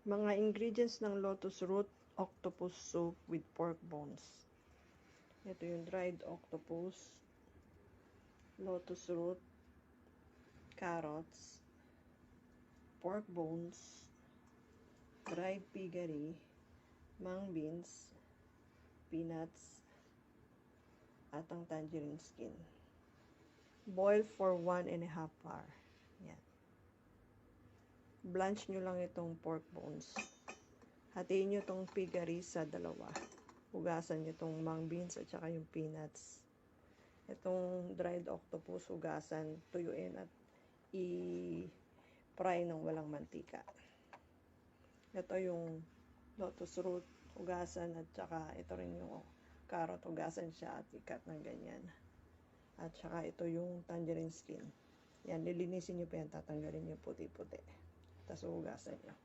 Mga ingredients ng lotus root octopus soup with pork bones. Ito yung dried octopus, lotus root, carrots, pork bones, dried piggery, mung beans, peanuts, at ang tangerine skin. Boil for 1.5 hour. Yan. Blanch nyo lang itong pork bones. Hatiin nyo itong piggery sa dalawa. Hugasan nyo itong mung beans at saka yung peanuts. Itong dried octopus, hugasan, tuyuin at i-fry ng walang mantika. Ito yung lotus root, hugasan at saka ito rin yung carrot, hugasan siya at ikat ng ganyan. At saka ito yung tangerine skin. Yan, lilinisin nyo pa yan, tatanggalin nyo puti-puti. Tapos hugasan nyo.